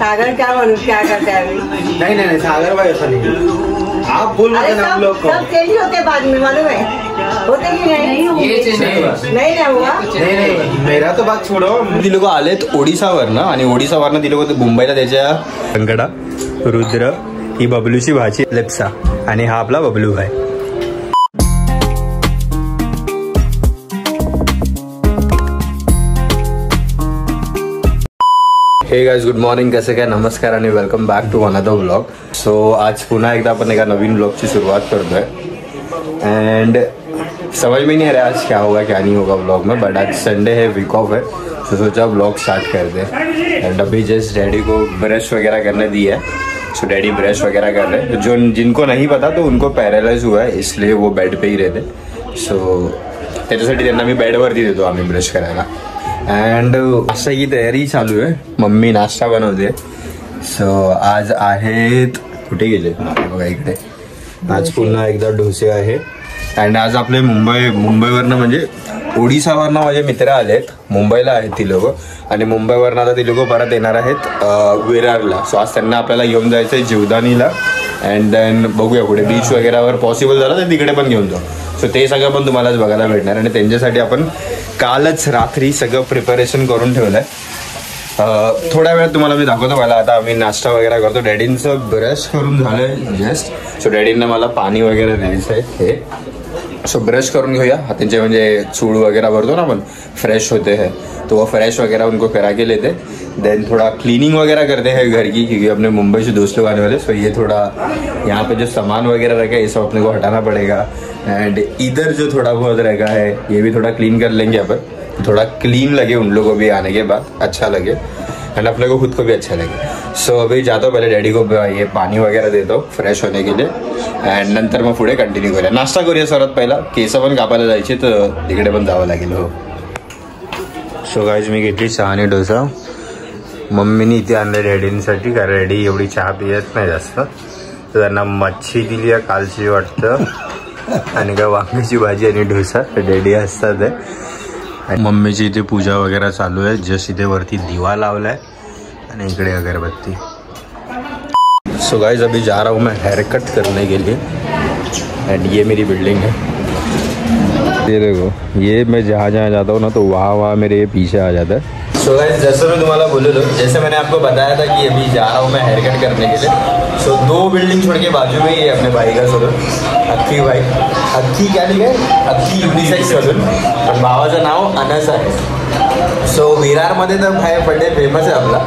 सागर क्या बोलूं, क्या करते हैं अभी? नहीं सागर भाई ऐसा नहीं, आप बोल रहे हैं हम लोग को। सब चेंज होते बाद में, मालूम है होते कि नहीं? ये चेंज नहीं ना हुआ। नाही मेरा तो बात छोडो. ती लोक आलेत ओडिसावरनं आणि ओडिसावरनं ती लोक मुंबईला त्याच्या संकडा रुद्र, ही बबलूची भाची लेप्सा आणि हा आपला बबलू आहे. Hey guys, good morning. कैसे काय, नमस्कार आणि welcome back to another vlog. So आज पुन्हा एकदा आपण एका नवीन व्लॉगची सुरुवात करतोय एंड समझ में नहीं आ रहा आज क्या होगा क्या नहीं होगा व्लॉग में, बट आज संडे है, वीक ऑफ है, तो सोचा व्लॉग स्टार्ट कर दे. एंड अभी जस्ट डैडी को ब्रश वगैरह करने दिया है. सो डैडी ब्रश वगैरह कर रहे हैं. जो जिनको नहीं पता तो उनको पैरालाइज हुआ है, इसलिए वो बेड पे ही रहते. सो त्याच्यासाठी त्यांना मी बेडवरती देतो आम्ही ब्रश करायला. अँड असं ही तयारी चालू आहे. मम्मी नाश्ता बनवते. सो आज आहेत, कुठे गेले बघा इकडे, आज पुन्हा एकदा डोसे आहे. अँड आज आपले मुंबईवरनं म्हणजे ओडिसावरनं माझे मित्र आलेत, मुंबईला आहेत ती लोक, आणि मुंबईवरनं आता ती लोक परत येणार आहेत विरारला. सो आज त्यांना आपल्याला घेऊन जायचं आहे जीवदानीला. अँड देन बघूया पुढे बीच वगैरेवर पॉसिबल झालं तर तिकडे पण घेऊन जाऊ. सो ते सगळं पण तुम्हालाच बघायला भेटणार. आणि त्यांच्यासाठी आपण कालच रात्री सगळं प्रिपरेशन करून ठेवलं आहे. थोड्या वेळात तुम्हाला मी दाखवतो. मला आता आम्ही नाश्ता वगैरे करतो. डॅडींचं ब्रश करून झालं आहे जस्ट. सो डॅडींना मला पाणी वगैरे द्यायचं आहे हे. सो ब्रश करून घेऊया. त्यांचे म्हणजे चूड़ वगैरह भरतो ना अपन, फ्रेश होते हैं तो वो फ्रेश वगैरह उनको करा के लेते. देन थोड़ा क्लीनिंग वगैरह करते हैं घर की, क्योंकि अपने मुंबई से दोस्त लोग आने वाले. सो ये थोड़ा यहाँ पे जो सामान वगैरह रखा है ये सब अपने को हटाना पड़ेगा. एंड इधर जो थोड़ा बहुत रखा है ये भी थोड़ा क्लीन कर लेंगे अपन, थोड़ा क्लीन लगे उन लोगों को भी आने के बाद, अच्छा लगे एंड अपने को खुद को भी अच्छा लगे. सो अभी जाता हूँ, पहले डैडी को ये पाणी वगैरह देतो फ्रेश होने के लिए. अँड नंतर मग पुढे कंटिन्यू करूया. नाश्ता करूया सर्वात पहिला. केस पण कापायला जायचे तर तिकडे पण जावं लागेल. हो. सो गाईज, मी घेतली चहा आणि डोसा. मम्मीने इथे आणले डॅडींसाठी, कारण डॅडी एवढी चहा पियत नाही जास्त. तर त्यांना मच्छी दिली आहे कालची वाटतं, आणि काय वांग्याची भाजी आणि डोसा. डॅडी असतात आहे. मम्मीची इथे पूजा वगैरह चालू है. जस्ट इथे वरती दिवा लावला है आणि इकडे अगरबत्ती. सो गाइस, अभी जा रहा हूँ मैं हेयर कट करने के लिए. एंड ये मेरी बिल्डिंग है, ये देखो. ये मैं जहाँ जहाँ जाता हूँ ना तो वहाँ मेरे ये पीछे आ जाता है. सो गाइस, जैसे मैं तुम्हारा बोले लो, जैसे मैंने आपको बताया था कि अभी जा रहा हूँ मैं हेयर कट करने के लिए. सो 2 बिल्डिंग छोड़ के बाजू में ही अपने भाई का सलून, अक्की भाई. अक्की क्या लिखा है? अक्की युनिसेक्स सलून. पण भावाचं नाव अनस आहे. सो विरारमध्ये तर बड्डे फेमस आहे आपला.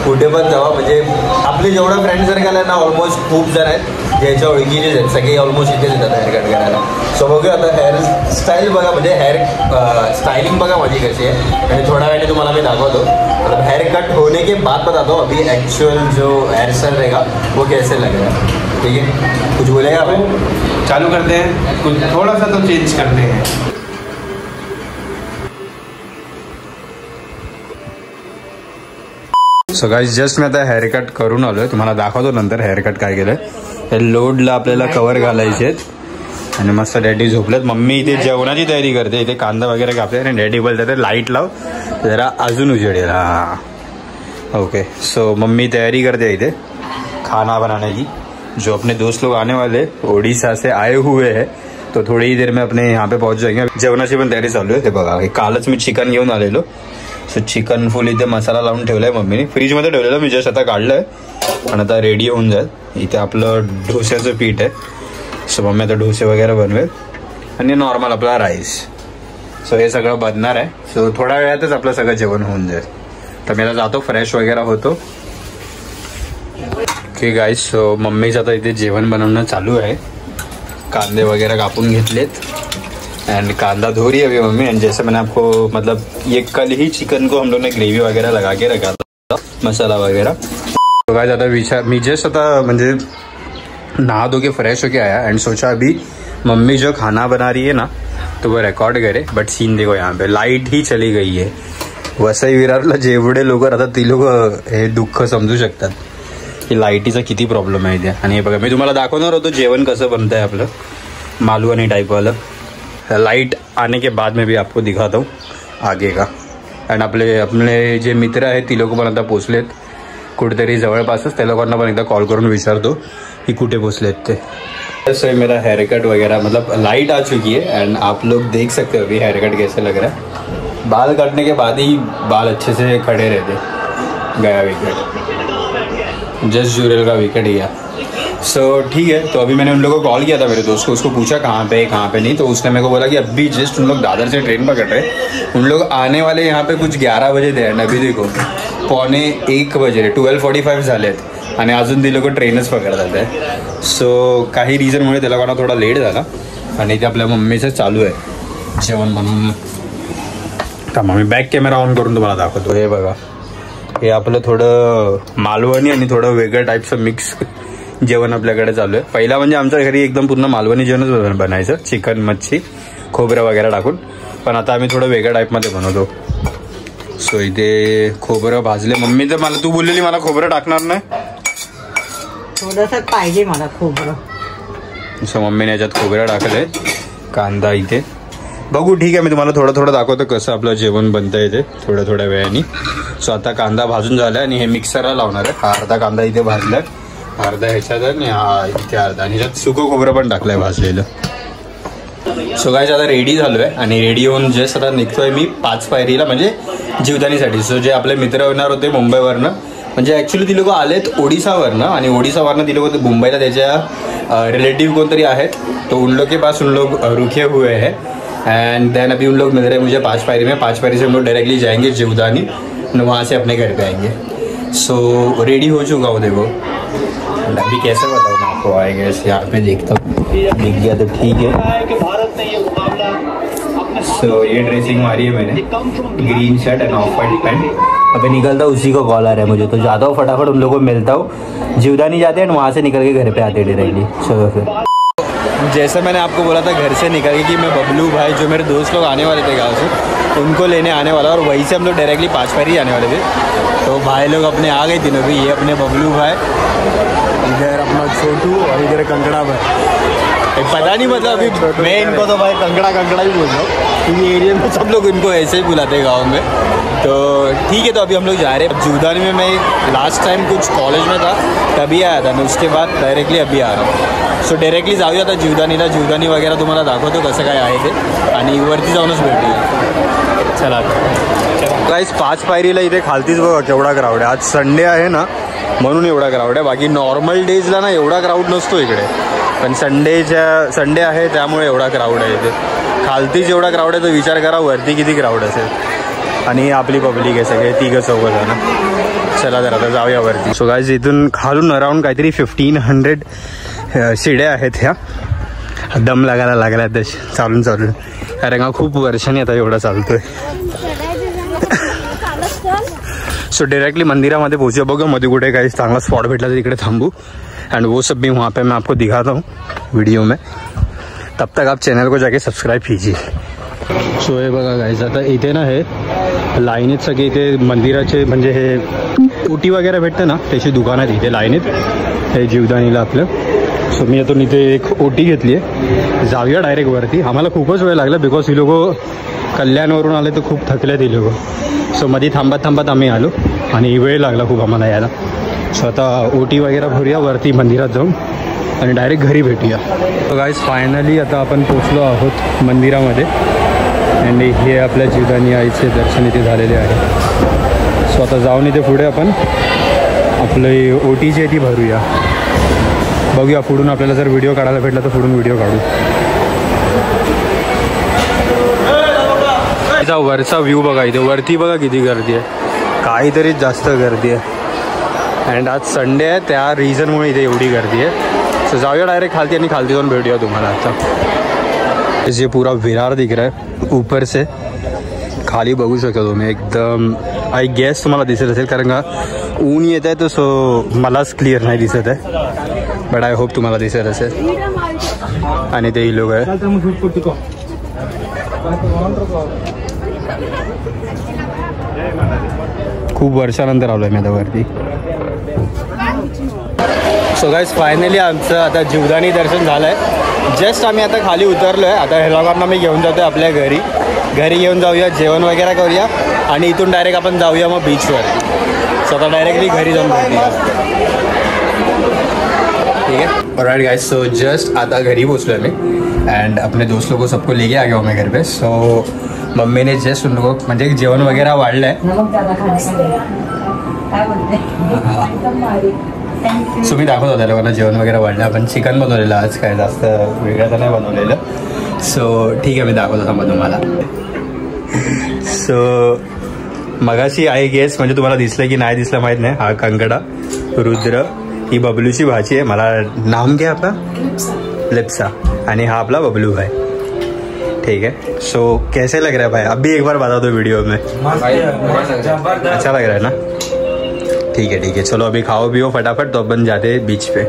कुठे पण जावा, म्हणजे आपले जेवढं फ्रेंड सर्कल आहे ना ऑलमोस्ट खूप जण आहेत ज्याच्या ओळखीचेच आहेत. सगळे ऑलमोस्ट इथेच येतात हेअर कट करायला. सो बघूया आता हेअर स्टाईल बघा, म्हणजे हेअर स्टाइलिंग बघा माझी कशी आहे. आणि थोड्या वेळाने तुम्हाला मी दाखवतो. मतलब हेयर कट होने के बाद बताता हूँ अभी एक्चुअल जो हेयर स्टाइल रहेगा वो कैसे लगेगा. ठीक है, कुछ बोलेगा आप? चालू करते हैं, कुछ थोड़ा सा तो चेंज करते हैं. सो गाइस, जस्ट मी आता हेअर कट करून आलोय. तुम्हाला दाखवतो नंतर हेअर कट काय केलंय. हे लोडला आपल्याला कवर घालायचे आहेत. आणि मस्त डॅडी झोपलेत. मम्मी इथे जेवणाची तयारी करते. इथे कांदा वगैरे कापते आणि डॅडी बोलते लाईट लाव जरा अजून उजेड येईल. हाँ ओके. सो मम्मी तैयारी करते हैं इधर खाना बनाने की. जो अपने दोस्त लोग आने वाले ओडिशा से आए हुए हैं तो थोड़ी ही देर में अपने यहाँ पे पहुंच जाएंगे. जेवणाची पण तयारी चालू आहे. ते बघा, कालच मी चिकन घेऊन आलेलो. सो चिकन फुल इथे मसाला लावून ठेवलाय मम्मीने. फ्रीजमध्ये ठेवलेलं मी जस्ट आता काढलंय आणि आता रेडी होऊन जाईल. इथे आपलं डोस्याचं पीठ आहे. सो मम्मी आता डोसे वगैरे बनवेल आणि नॉर्मल आपला राईस. सो हे सगळं बनणार आहे. सो थोड्या वेळातच आपलं सगळं जेवण होऊन जाईल. तर मी आता जातो, फ्रेश वगैरे होतो. ओके गाइस, सो मम्मीचं आता इथे जेवण बनवणं चालू आहे. कांदे वगैरह कापून घेतलेत एंड कांदा धो रही है अभी मम्मी. एंड जैसे मैंने आपको मतलब ये कल ही चिकन को हम लोग ने ग्रेवी वगैरह लगा के रखा था, मसाला वगैरह. तो गाइस, आता मी जस्ट आता म्हणजे नहा धो के फ्रेश होके आया एंड सोचा अभी मम्मी जो खाना बना रही है ना तो वो रिकॉर्ड करे. बट सीन देखो, यहाँ पे लाईट ही चली गई है. वसई विरारला जेवढे लोक राहतात ती लोक हे दुःख समजू शकतात की लाईटीचा किती प्रॉब्लेम आहे इथे. आणि हे बघा, मी तुम्हाला दाखवणार होतो जेवण कसं बनतं आहे आपलं मालवणी टाईपवालं. लाइट आने के बाद में भी आपको दिखाता हूँ आगे का. एंड अपने जे मित्र आहेत ती लोक पण आता पोचलेत. कुठेतरी जवळपासच, त्या लोकांना पण एकदा कॉल करून विचारतो कि कुठे पोचलेत ते। सो मेरा हेयर कट वगैरह मतलब लाइट आ चुकी है एंड आप लोग देख सकते हो अभी हेयर कट कैसे लग रहा है। बाल काटने के बाद ही बाल अच्छे से खड़े रहते। गया विकेट, जस्ट जुरेल का विकेट गया। सो ठीक है, तो अभी मैंने उन लोगों को कॉल किया था मेरे दोस्त को, उसको पूछा कहाँ पे नहीं, तो उसने मेरे को बोला कि अभी जस्ट उन लोग दादर से ट्रेन पकड़ रहे, उन लोग आने वाले यहाँ पे कुछ 11 बजे थे एंड अभी देखो 12:45 बजे 12:45 झालेत आणि अजून ती लोक ट्रेनच पकडतात आहे। सो काही रिझनमुळे त्या लोकांना थोडा लेट झाला आणि ते आपल्या मम्मीचं चालू आहे जेवण म्हणून। थांबा मी बॅक कॅमेरा ऑन करून तुम्हाला दाखवतो। हे बघा, हे आपलं थोडं मालवणी आणि थोडं वेगळं टाईपचं मिक्स जेवण आपल्याकडे चालू आहे। पहिला म्हणजे आमच्या घरी एकदम पूर्ण मालवणी जेवणच बनायचं, चिकन मच्छी खोबरं वगैरे टाकून, पण आता आम्ही थोडं वेगळ्या टाईपमध्ये बनवतो। सो इथे खोबरं भाजले, मम्मी तर मला तू बोललेली मला खोबरं टाकणार नाही, थोडंसं पाहिजे मला खोबरं। सो मम्मीने याच्यात खोबरं टाकलंय, कांदा इथे बघू। ठीक आहे, मी तुम्हाला थोडं थोडं दाखवतो कसं आपलं जेवण बनतं इथे थोड्या थोड्या वेळाने। सो आता कांदा भाजून झाला आणि हे मिक्सरला लावणार आहे। अर्धा कांदा इथे भाजलाय, अर्धा ह्याच्यात आणि हा इथे अर्धा, आणि ह्याच्यात सुकं खोबरं पण टाकलंय भाजलेलं। सो गाइस आता रेडी झालोय आणि रेडी होऊन जस्ट आता निघतोय मी 5 पायरीला, म्हणजे जीवदानीसाठी। सो जे आपले मित्र येणार होते मुंबईवरनं, म्हणजे ॲक्च्युली ती लोक आलेत ओडिसावरनं, आणि ओडिसावरनं ती लोक मुंबईला त्याच्या रिलेटिव कोणतरी आहेत, तो उन लोग के पास उन लोग रुके हुए हैं एंड देन अभी उन लोग मिल रहे हैं मुझे 5 पायरी में। 5 पायरी से हम लोग डायरेक्टली जाएंगे जीवदानी, वहाँ से अपने घर पे आएंगे। सो रेडी हो चुका हूँ देखो, अभी कैसे बताऊँ मैं आपको, आएगा यहाँ पे देखता हूँ, दिख गया तो ठीक है। सो ये ड्रेसिंग मारी है मैंने, green shirt end of white pant. अभी निकलता हूँ, उसी को कॉल आ रहा है मुझे, तो जाता हूँ फटाफट उन लोगों को मिलता हूँ, जीवदानी जाते हैं वहाँ से निकल के घर पे आते डायरेक्टली। चलो फिर जैसे मैंने आपको बोला था घर से निकल के कि मैं बबलू भाई जो मेरे दोस्त लोग आने वाले थे गाँव से, उनको लेने आने वाला, और वहीं से हम लोग डायरेक्टली 5 पायरी आने वाले थे। तो भाई लोग अपने आ गए तीनों भी, ये अपने बबलू भाई, इधर अपना छोटू और इधर कंकड़ा भाई। पता नहीं मतलब अभी मैं इनको तो भाई कंकड़ा ही बोल रहा हूँ, क्योंकि एरिया में सब लोग इनको ऐसे ही बुलाते हैं गाँव में। तो ठीक है, तो अभी हम लोग जा रहे हैं जीवदानी में। मैं लास्ट टाइम कुछ कॉलेज में था तभी आया था मैं, उसके बाद डायरेक्टली अभी आ रहा हूँ। सो डायरेक्टली जाऊया आता जीवदानीला, जीवदानी वगैरे तुम्हाला दाखवतो कसं काय आहे ते, आणि वरती जाऊनच भेटूया। चला गाइस 5 पायरीला इथे खालतीच बघा केवढा क्राऊड आहे। आज संडे आहे ना म्हणून एवढा क्राऊड आहे, बाकी नॉर्मल डेजला ना एवढा क्राऊड नसतो इकडे, पण संडे आहे त्यामुळे एवढा क्राऊड आहे इथे। खालतीच एवढा क्राऊड आहे तर विचार करा वरती किती क्राऊड असेल। आणि आपली पब्लिक आहे सगळे 3-4 जण। चला जरा आता जाऊया वरती। सो गाइस इथून खालून अराउंड काहीतरी 1500 शिड्या आहेत ह्या। दम लागायला लागला तशी चालून कारण का खूप वर्षांनी आता एवढा चालतोय। सो डायरेक्टली मंदिरामध्ये पोहोचूया, बघा मध्ये कुठे काही चांगला स्पॉट भेटला तर तिकडे थांबू, एंड वो सब भी वहाँ पे मैं आपको दिखाता हूँ वीडियो में। तब तक आप चैनल को जाके सब्सक्राइब कीजिए। सो हे बघा गाइस आता इथे ना हे लाईनीत सगळे इथे मंदिराचे म्हणजे हे ओटी वगैरे भेटते ना त्याची दुकान आहेत इथे लाईनीत हे जीवदानीला आपलं। सो मी यातून इथे एक ओटी घेतली आहे, जाऊया डायरेक्ट वरती। आम्हाला खूपच वेळ लागला बिकॉज ही लोक कल्याणवरून आले तर खूप थकले ती लोक। सो मध्ये थांबत आम्ही आलो आणि वेळ लागला खूप आम्हाला यायला। सो आता ओटी वगैरे भरूया वरती मंदिरात जाऊन आणि डायरेक्ट घरी भेटूया। सो गाइस फायनली आता आपण पोचलो आहोत मंदिरामध्ये, अँड हे आपल्या जीवदानी आईचे दर्शन इथे झालेले आहे। सो आता जाऊन इथे पुढे आपण आपली ओटी जी आहे ती भरूया, बघूया पुढून आपल्याला जर व्हिडिओ काढायला भेटला तर पुढून व्हिडिओ काढू। वरचा व्ह्यू बघा, इथे वरती बघा किती गर्दी आहे, काहीतरी जास्त गर्दी आहे। अँड आज संडे आहे त्या रिझनमुळे इथे एवढी गर्दी आहे। सो जाऊया डायरेक्ट खालती आणि खालती जाऊन भेटूया तुम्हाला। आता जे पूरा विरार दिख रहा है ऊपर से, खाली बघू शकतो तुम्ही एकदम, आय गेस तुम्हाला दिसत असेल कारण का ऊन येत आहे तर सो मलाच क्लिअर नाही दिसत आहे, बट आय होप तुम्हाला दिसत असेल। आणि ते लोक आहे खूप वर्षानंतर आलो आहे मी आता वरती। सो गाइस फायनली आमचं आता जीवदानी दर्शन झालं आहे। जस्ट आम्ही आता खाली उतरलो आहे, आता हे लोकांना मी घेऊन जातो आपल्या घरी घेऊन जाऊया, जेवण वगैरे करूया आणि इथून डायरेक्ट आपण जाऊया मग बीचवर। सो आता डायरेक्टली घरी जाऊन भेटूया. ठीक है. ऑलराइट गाइस, सो जस्ट आता घरी पोचलो मी एंड अपने दोस्त लोगों को सबको लेके आ गया हूँ मैं घर पे. सो मम्मी ने जस्ट उन लोगों म्हणजे जेवण वगैरह वाढलं आहे. सो मी दाखवत होत्या लोकांना जेवण वगैरे वाढलं. आपण चिकन बनवलेलं आज, काय जास्त वेगळं तर नाही बनवलेलं. सो ठीक आहे, मी दाखवत होता मग तुम्हाला. सो मगाशी आय गेस म्हणजे तुम्हाला दिसलं की नाही दिसलं माहीत नाही. हा कंकडा, रुद्र, ही बबलूची भाची आहे. मला नाम क्या आपला? लिप्सा. आणि हा आपला बबलू भाई. ठीक है. सो कैसे लग रहा है भाई? अभी एक बार बता दो वीडियो में. अच्छा लग रहा है ना? ठीक है ठीक है. चलो अभी खाओ पिओ फटाफट, तो अपन जाते बीच पे.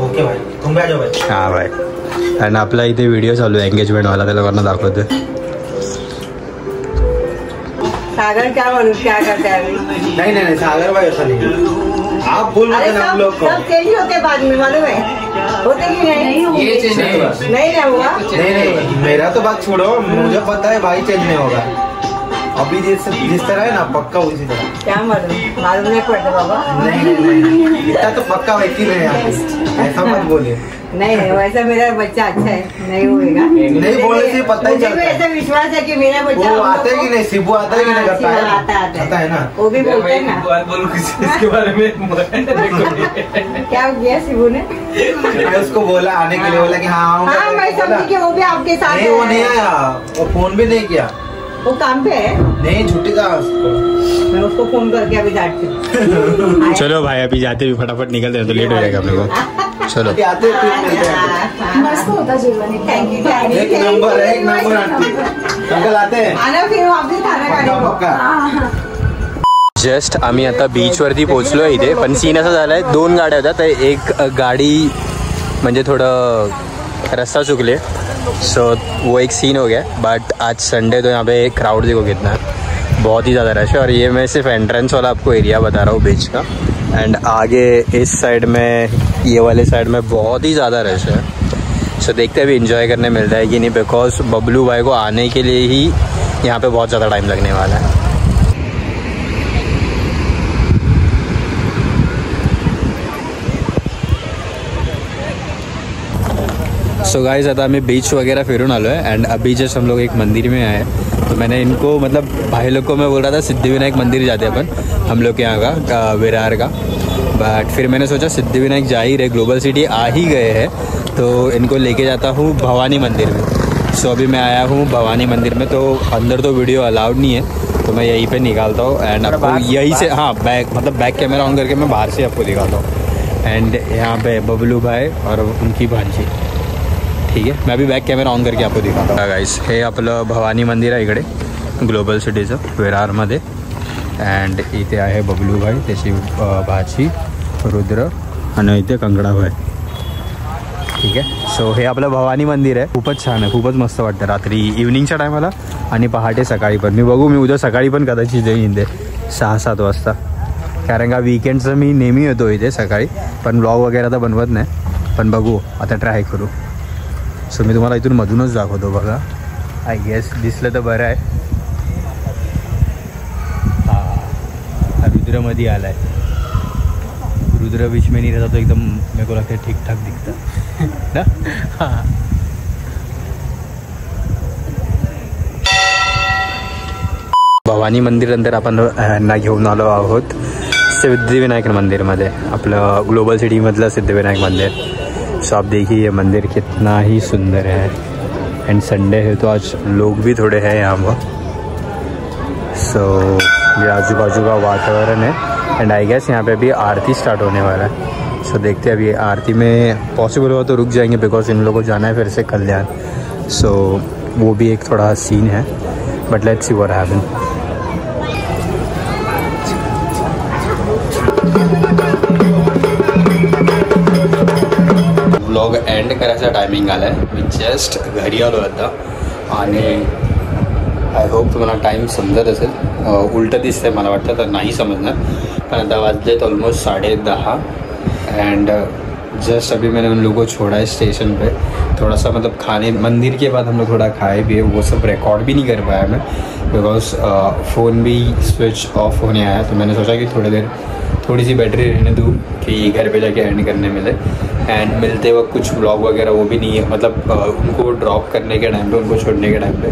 ओके भाई, तुम भी आ जाओ भाई. हाँ भाई. आणि आपला इथे व्हिडिओ चालू आहे एंगेजमेंट वाला, त्या लोकांना दाखवतो. सागर क्या बोलूं, क्या करते हैं अभी? नहीं सागर भाई ऐसा नहीं. आप बोल रहे ना हम लोग को. सब चेंज होते बाद में, मालूम है होते कि नहीं? नहीं ना हुआ. नहीं मेरा तो बात छोड़ो, मुझे पता है भाई चेंज नहीं होगा. अभी जिस तरह है ना पक्का उसी तरह. क्या मालूम नहीं पड़ता बाबा. नहीं इतना तो पक्का वैसी नहीं है. ऐसा मत बोलिए. नहीं वैसा मेरा बच्चा अच्छा है, नहीं होगा. नहीं बोलने से पता ही चलता है. ऐसा विश्वास है कि मेरा बच्चा. वो आता है कि नहीं? शिबू आता है कि नहीं? करता है. आता है ना. वो भी बोलते हैं ना. इसके बारे में क्या किया शिबू ने? मैं उसको बोला आने के लिए, बोला कि हाँ आऊंगा. हाँ मैं समझी कि वो भी आपके साथ. नहीं वो नहीं आया, वो फोन भी नहीं किया. वो काम पे है. नहीं छुट्टी का उसको. मैं उसको फोन करके अभी डांटती हूँ. चलो भाई अभी जाते भी फटाफट निकलते हैं तो लेट हो जाएगा अपने को. चलो अभी आते फिर मिलते हैं. मस्त होता जीवन. Thank you. एक नंबर आंटी. अंकल आते हैं. आना फिर वापस खाना खाने को. जस्ट आम्ही आता बीचवरती पोहोचलो आहे इथे. पण सीन असा झाला आहे, 2 गाड्या होत्या, तर एक गाडी म्हणजे थोडं रास्ता चुकले. सो वो एक सीन हो गया. बट आज संडे तो यहाँ पे क्राउड देखो कितना है, बहुत ही ज़्यादा रश है. और ये मैं सिर्फ एंट्रेंस वाला आपको एरिया बता रहा हूँ बीच का. एंड आगे इस साइड में, ये वाले साइड में बहुत ही ज़्यादा रश है. सो देखते अभी इंजॉय करने मिलता है कि नहीं, बिकॉज बबलू भाई को आने के लिए ही यहाँ पे बहुत ज़्यादा टाइम लगने वाला है. सो गाइस आता आम्ही बीच वगैरह फिरून आलो है. एंड अभी जस्ट हम लोग एक मंदिर में आए. तो मैंने इनको मतलब भाई लोग को मैं बोल रहा था सिद्धिविनायक मंदिर जाते अपन, हम लोग के यहाँ का विरार का. बट फिर मैंने सोचा सिद्धिविनायक जा ही रहे, ग्लोबल सिटी आ ही गए हैं, तो इनको लेके जाता हूँ भवानी मंदिर में. सो अभी मैं आया हूँ भवानी मंदिर में. तो अंदर तो वीडियो अलाउड नहीं है, तो मैं यहीं पे निकालता हूँ. एंड आपको यहीं से, हाँ बैक कैमरा ऑन करके मैं बाहर से आपको दिखाता हूँ. एंड यहाँ पे बबलू भाई और उनकी भांजी. ठीक है, मैं भी बॅक कॅमेरा ऑन करके आपको दिखाता. गाइस हे आपलं भवानी मंदिर आहे इकडे ग्लोबल सिटीचं विरारमध्ये. अँड इथे आहे बबलू भाई, त्याची भाची रुद्र आणि इथे कंगडा भाई. ठीक आहे. सो हे आपलं भवानी मंदिर आहे. खूपच छान आहे, खूपच मस्त वाटतं रात्री इव्हनिंगच्या टायमाला आणि पहाटे सकाळी पण. मी बघू, मी उद्या सकाळी पण कदाचित जाईन इथे 6-7 वाजता, कारण का वीकेंडचं मी नेहमी येतो इथे सकाळी. पण ब्लॉग वगैरे तर बनवत नाही, पण बघू आता ट्राय करू. सो मी तुम्हाला इथून मधूनच दाखवतो बघा. आय गेस दिसलं तर बरं आहे. हा रुद्रमध्ये आला आहे. रुद्र बीच में नहीं रहता तो एकदम मेरे को लगता है ठीक ठाक दिखता ना. हाँ भवानी मंदिर नंतर आपण ना घेऊन आलो आहोत सिद्धिविनायक मंदिरमध्ये, आपलं ग्लोबल सिटीमधलं सिद्धिविनायक मंदिर. सो आप देखिए ये मंदिर कितना ही सुंदर है. एंड संडे है तो आज लोग भी थोड़े हैं यहाँ पर. सो ये आजू बाजू का वातावरण है. एंड आई गेस यहाँ पे अभी आरती स्टार्ट होने वाला है. सो देखते हैं अभी आरती में पॉसिबल हुआ तो रुक जाएंगे, बिकॉज इन लोगों को जाना है फिर से कल्याण. सो वो भी एक थोड़ा सीन है, but let's see what happen. Blog and करायचा टायमिंग आला आहे. मी जस्ट घरी आलो आता आणि आय होप तुम्हाला टाईम समजत असेल. उलटं दिसतंय मला वाटतं, तर नाही समजणार. पण आता वाजलेत ऑलमोस्ट 10:30. एंड जस्ट अभी मैंने उन लोगों को छोड़ा है स्टेशन पे. थोड़ा सा मतलब खाने मंदिर के बाद हम लोग थोड़ा खाए पिए, वो सब रिकॉर्ड भी नहीं कर पाया मैं, बिकॉज फ़ोन भी स्विच ऑफ होने आया. तो मैंने सोचा कि थोड़ी देर थोड़ी सी बैटरी रहने दूँ कि घर पे जाके एंड करने मिले। एंड मिलते वक्त कुछ व्लॉग वगैरह वो भी नहीं है, मतलब उनको ड्रॉप करने के टाइम पे, उनको छोड़ने के टाइम पे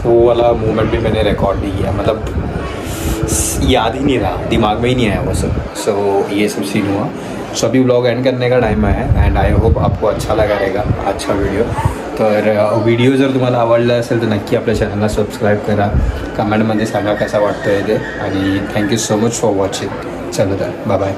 वो वाला मोमेंट भी मैंने रिकॉर्ड नहीं किया, मतलब याद ही नहीं रहा, दिमाग में ही नहीं आया वो सब। सो ये सब सीन हुआ। सो अभी व्लॉग एंड करने का टाइम आहे अँड आय होप आपको अच्छा लगा रहेगा आजचा व्हिडिओ। तर व्हिडिओ जर तुम्हाला आवडला असेल तर नक्की आपल्या चॅनलला सबस्क्राईब करा, कमेंटमध्ये सांगा कसा वाटतोय ते, आणि thank you so much for watching. चलो तर बाय बाय।